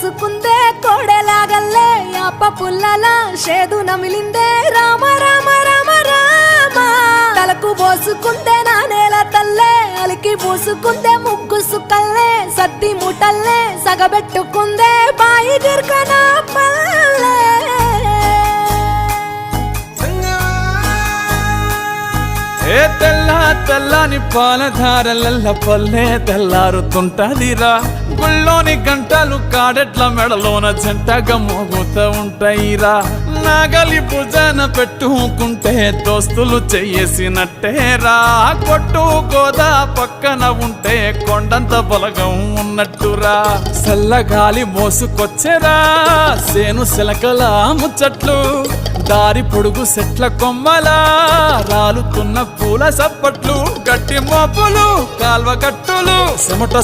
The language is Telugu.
పోసుకుందే కోడెలాగల్లే యాప పుల్లలా షేదు నమిలిందే రామ రామ రామ రామ తలకు పోసుకుందే నా నేల తల్లే అలికి పూసుకుందే ముగ్గు సుక్కల్లే సత్తి ముటల్లే సగబెట్టుకుందే బాయి గిర్కనా పల్లె ఏ తెల్ల తెల్లని పాలధారలల్ల పల్లె తెల్లారుతుంటదిరా గుళ్ళోని గంటలు కాడెట్ల మెడలోన జంటగా మోగుతూ ఉంటాయిరా నాగలి భుజాన పెట్టుకుంటే దోస్తులు చెయ్యేసినట్టేరా కొట్టు గోదా పక్కన ఉంటే కొండంత బలగం ఉన్నట్టురా చల్లగాలి మోసుకొచ్చెరా సేను శిలకల ముచ్చట్లు దారి పొడుగు సెట్ల కొమ్మలా రాలుతున్న పూల సప్పట్లు గట్టి మోపులు కాల్వ కట్టులు చెమట